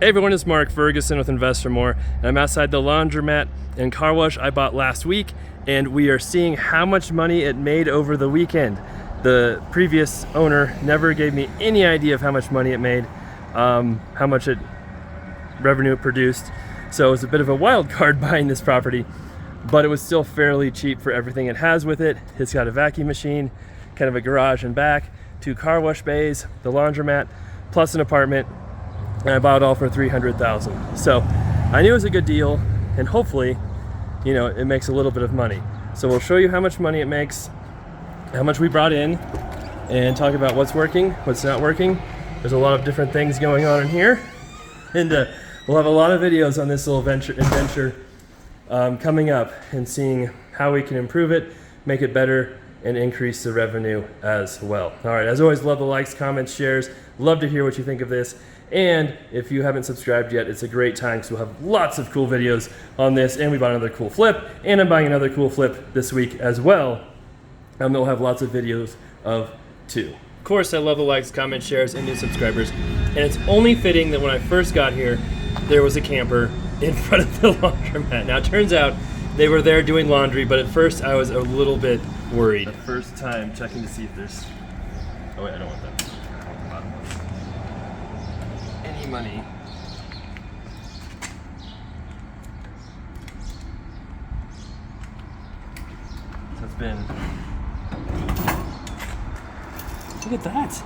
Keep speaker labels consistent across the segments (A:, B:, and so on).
A: Hey everyone, it's Mark Ferguson with Invest for More, and I'm outside the laundromat and car wash I bought last week, and we are seeing how much money it made over the weekend. The previous owner never gave me any idea of how much money it made, how much revenue it produced, so it was a bit of a wild card buying this property, but it was still fairly cheap for everything it has with it. It's got a vacuum machine, kind of a garage and back, 2 car wash bays, the laundromat, plus an apartment. And I bought it all for $300,000. So I knew it was a good deal, and hopefully, you know, it makes a little bit of money. So we'll show you how much money it makes, how much we brought in, and talk about what's working, what's not working. There's a lot of different things going on in here, and we'll have a lot of videos on this little adventure coming up, and seeing how we can improve it, make it better, and increase the revenue as well. All right, as always, love the likes, comments, shares. Love to hear what you think of this. And if you haven't subscribed yet, it's a great time because we'll have lots of cool videos on this, and we bought another cool flip, and I'm buying another cool flip this week as well. And we'll have lots of videos of too. Of course, I love the likes, comments, shares, and new subscribers. And it's only fitting that when I first got here, there was a camper in front of the laundromat. Now, it turns out they were there doing laundry, but at first I was a little bit worried. The first time checking to see if there's... Oh wait, I don't want that. Any money. So it's been... Look at that!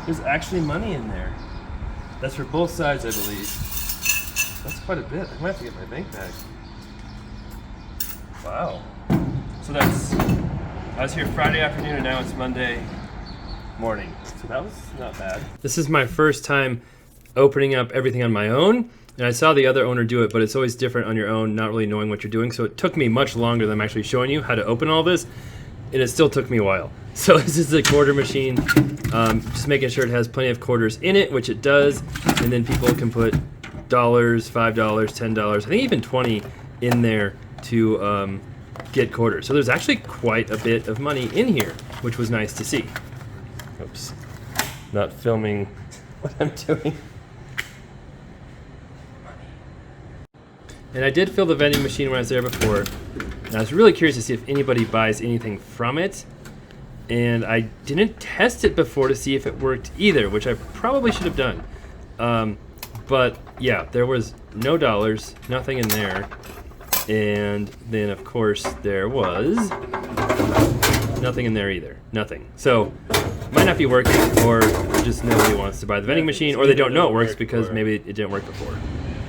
A: There's actually money in there. That's for both sides, I believe. That's quite a bit. I might have to get my bank bag. Wow. So that's... I was here Friday afternoon and now it's Monday morning. So that was not bad. This is my first time opening up everything on my own, and I saw the other owner do it, but it's always different on your own, not really knowing what you're doing. So it took me much longer than I'm actually showing you how to open all this, and it still took me a while. So this is the quarter machine, just making sure it has plenty of quarters in it, which it does, and then people can put dollars, $5, $10, I think even 20 in there to get quarters. So there's actually quite a bit of money in here, which was nice to see. Oops, not filming what I'm doing. And I did fill the vending machine when I was there before, and I was really curious to see if anybody buys anything from it. And I didn't test it before to see if it worked either, which I probably should have done. But yeah, there was no dollars, nothing in there. And then of course there was nothing in there either, nothing. So might not be working, or just nobody wants to buy the vending machine, or they don't know it works because maybe it didn't work before.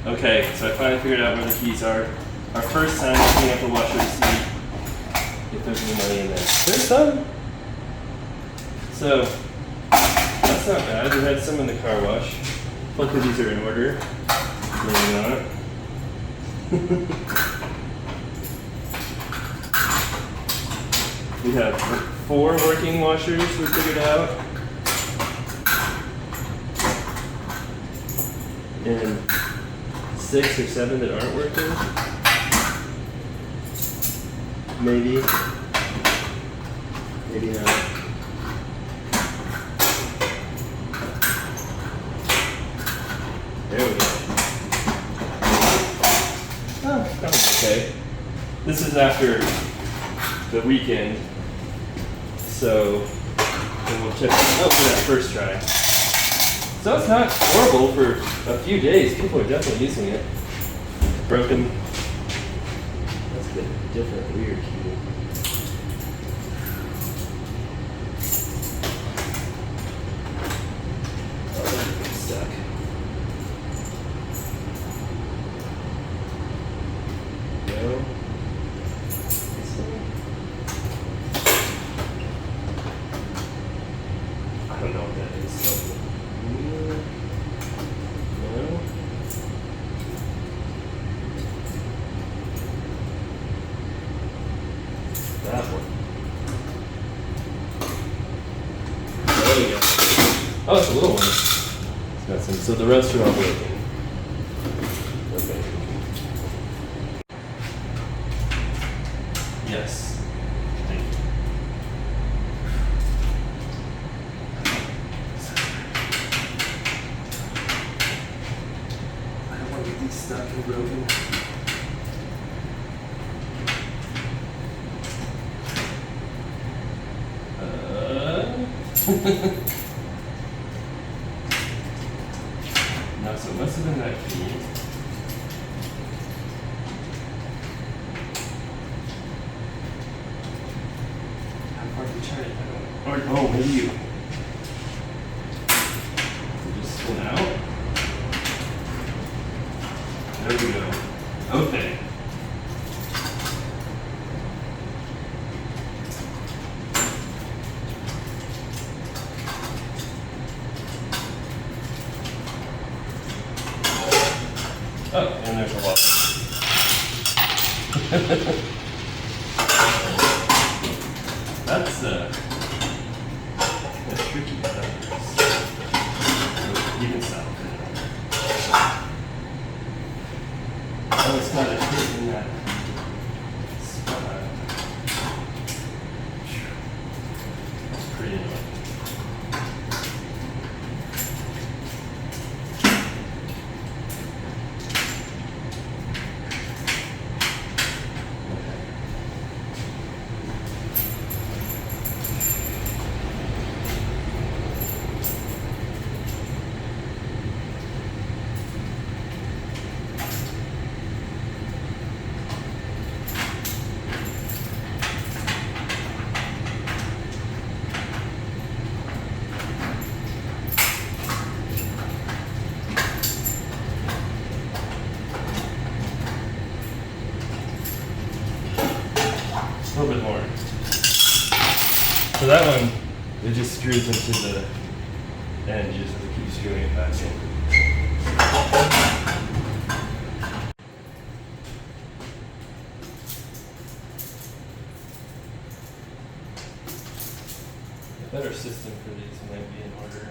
A: Okay, so I finally figured out where the keys are. Our first time cleaning up the washer to see if there's any money in there. There's some. So that's not bad. We had some in the car wash. Luckily these are in order. Maybe not. We have 4 working washers we figured out. And 6 or 7 that aren't working. Maybe. Maybe not. There we go. Oh, that was okay. This is after the weekend, so then we'll check it out for that first try. So it's not horrible for a few days. People are definitely using it. Broken. That's a bit different, weird key. Oh, it's stuck. No. I don't know what that is. So. That one. There we go. Oh, it's a little one. It's got some, so the rest are all working. Okay. Yes. Thank you. stuck and broken. No, so it must have been that key. How far did you turn it? I don't know. Or, oh, maybe you. Just spin out. There we go. Okay. Oh, and there's a lock. That's tricky. You can stop. Oh, it's not a hit in that spot. That's pretty annoying. A little bit more. So that one, it just screws into the end. You just have to keep screwing it back in. A better system for these might be in order,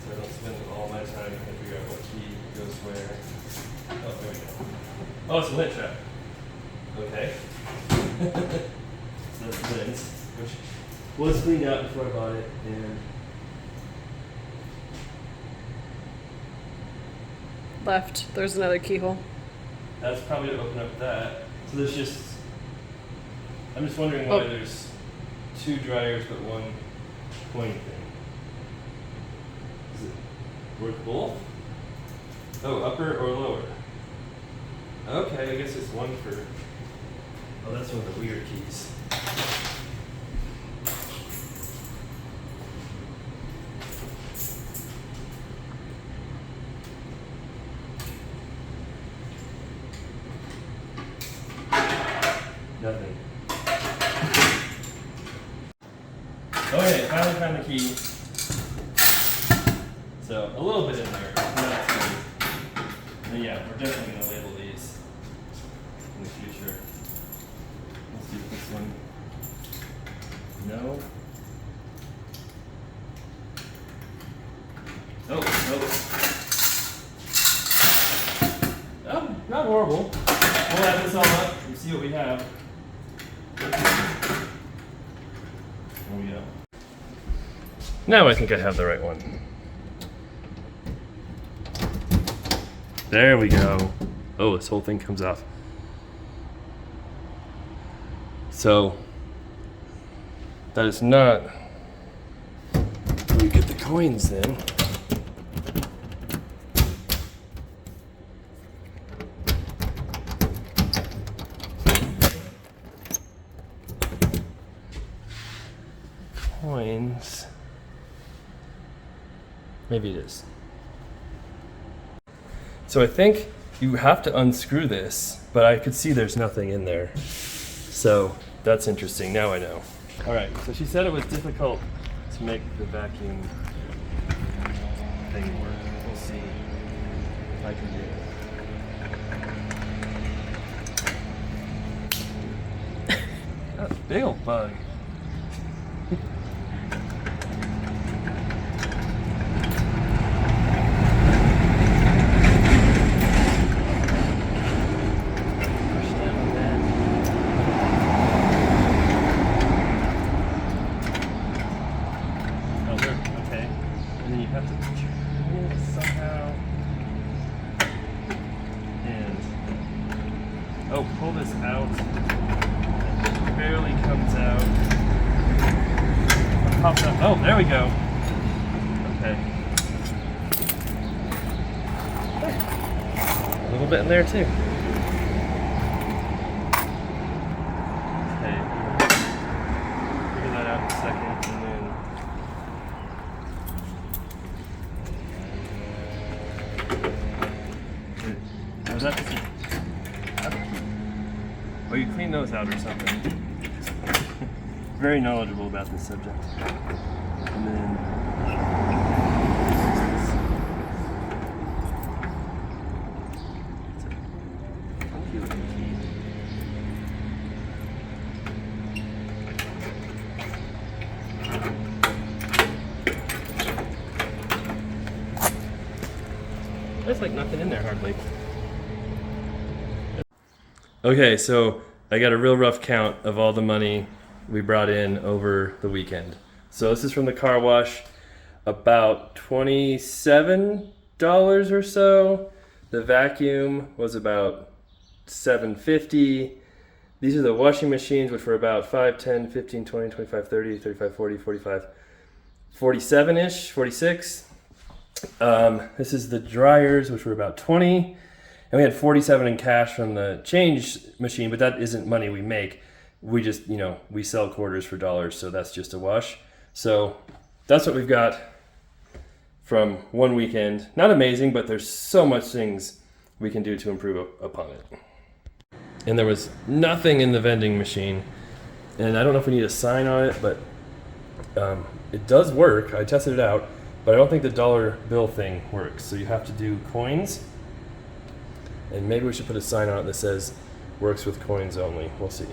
A: so I don't spend all my time trying to figure out what key goes where. Oh, there we go. Oh, it's a lint trap. Okay. So that's lint, which was cleaned out before I bought it, and
B: Left. There's another keyhole.
A: that's probably to open up that. So there's just, I'm just wondering why
B: Oh.
A: there's two dryers but one pointing thing. Is it worth both? Oh, upper or lower? Okay, I guess it's one for, oh, that's one of the weird keys. Nothing. Okay, finally found the key. So, a little bit in there. Not too. And yeah, we're definitely going to label these in the future. Let's do this one. No. Oh, no. Oh, not horrible. We'll add this all up and see what we have. There we go. Now I think I have the right one. There we go. Oh, this whole thing comes off. So, that is not where you get the coins then. Coins. Maybe it is. So I think you have to unscrew this, but I could see there's nothing in there. So that's interesting. Now I know. All right, so she said it was difficult to make the vacuum thing work. We'll see if I can do it. That's a big old bug. pull this out. It barely comes out. It pops up. Oh, there we go. Okay. A little bit in there too. Okay. Figure that out in a second, and then. Was that the oh, you clean those out or something. Very knowledgeable about this subject. And then funky looking key. There's like nothing in there hardly. Okay, so I got a real rough count of all the money we brought in over the weekend. So this is from the car wash, about $27 or so. The vacuum was about $7.50. These are the washing machines, which were about 5, 10, 15, 20, 25, 30, 35, 40, 45, 47-ish, 46. This is the dryers, which were about 20. And we had 47 in cash from the change machine, but that isn't money we make. We just, we sell quarters for dollars, so that's just a wash. So that's what we've got from one weekend. Not amazing, but there's so much things we can do to improve upon it. And there was nothing in the vending machine. And I don't know if we need a sign on it, but it does work. I tested it out, but I don't think the dollar bill thing works. So you have to do coins. And maybe we should put a sign on it that says works with coins only. We'll see.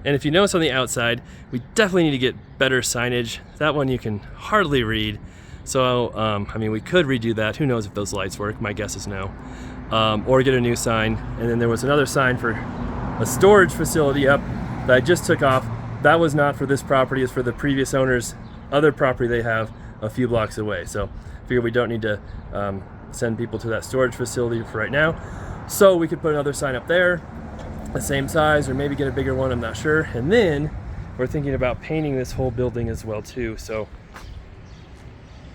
A: And if you notice on the outside, we definitely need to get better signage. That one you can hardly read. So, we could redo that. Who knows if those lights work? My guess is no. Or get a new sign. And then there was another sign for a storage facility up that I just took off. That was not for this property. It's for the previous owner's other property they have a few blocks away. So I figure we don't need to send people to that storage facility for right now. So we could put another sign up there, the same size, or maybe get a bigger one, I'm not sure. And then we're thinking about painting this whole building as well too. So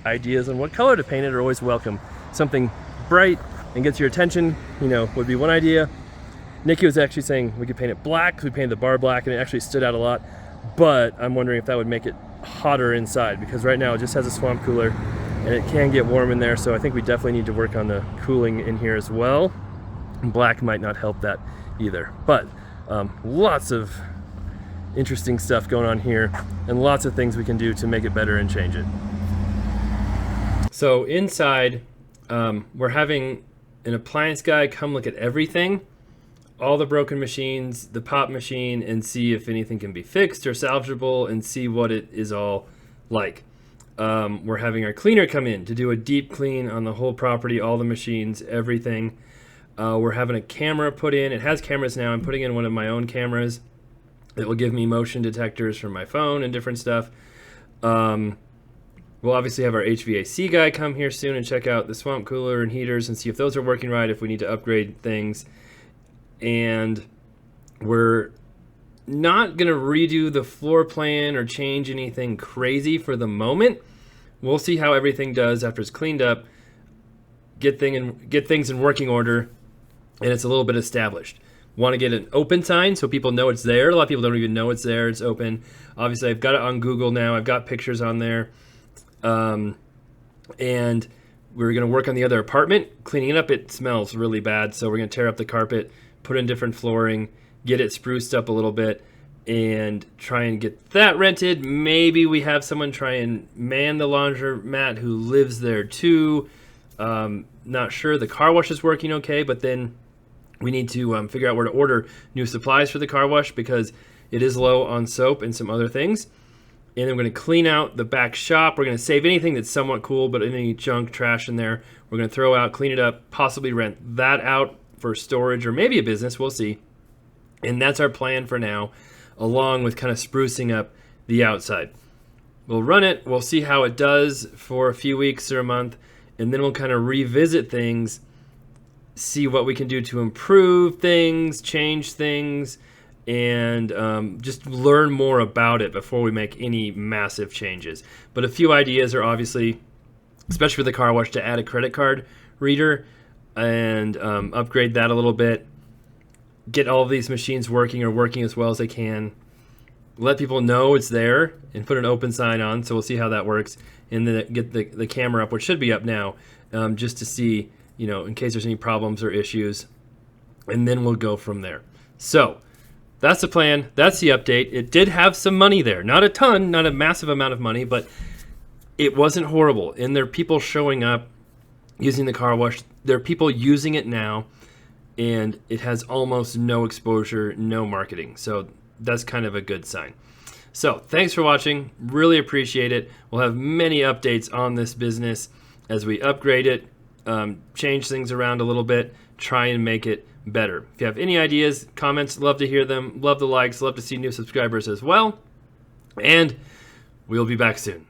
A: ideas on what color to paint it are always welcome. Something bright and gets your attention, would be one idea. Nikki was actually saying we could paint it black. We painted the bar black and it actually stood out a lot. But I'm wondering if that would make it hotter inside, because right now it just has a swamp cooler and it can get warm in there. So I think we definitely need to work on the cooling in here as well. And black might not help that either. But lots of interesting stuff going on here and lots of things we can do to make it better and change it. So inside, we're having an appliance guy come look at everything, all the broken machines, the pop machine, and see if anything can be fixed or salvageable and see what it is all like. We're having our cleaner come in to do a deep clean on the whole property, all the machines, everything. We're having a camera put in. It has cameras now. I'm putting in one of my own cameras that will give me motion detectors from my phone and different stuff. We'll obviously have our HVAC guy come here soon and check out the swamp cooler and heaters and see if those are working right, if we need to upgrade things. And we're not going to redo the floor plan or change anything crazy for the moment. We'll see how everything does after it's cleaned up, get things in working order, and it's a little bit established. Want to get an open sign so people know it's there. A lot of people don't even know it's there. It's open. Obviously, I've got it on Google now. I've got pictures on there. And we're going to work on the other apartment. Cleaning it up, it smells really bad. So we're going to tear up the carpet, put in different flooring, get it spruced up a little bit, and try and get that rented. Maybe we have someone try and man the laundromat who lives there too. Not sure. The car wash is working okay, but then we need to figure out where to order new supplies for the car wash because it is low on soap and some other things. And then we're going to clean out the back shop. We're going to save anything that's somewhat cool, but any junk, trash in there, we're going to throw out, clean it up, possibly rent that out for storage or maybe a business. We'll see. And that's our plan for now, along with kind of sprucing up the outside. We'll run it. We'll see how it does for a few weeks or a month, and then we'll kind of revisit things see what we can do to improve things, change things, and just learn more about it before we make any massive changes. But a few ideas are obviously, especially for the car wash, to add a credit card reader and upgrade that a little bit. Get all of these machines working as well as they can. Let people know it's there and put an open sign on, so we'll see how that works. And then get the camera up, which should be up now, just to see, in case there's any problems or issues. And then we'll go from there. So that's the plan. That's the update. It did have some money there. Not a ton, not a massive amount of money, but it wasn't horrible. And there are people showing up using the car wash. There are people using it now, and it has almost no exposure, no marketing. So that's kind of a good sign. So thanks for watching. Really appreciate it. We'll have many updates on this business as we upgrade it, change things around a little bit, try and make it better. If you have any ideas, comments, love to hear them. Love the likes, love to see new subscribers as well. And we'll be back soon.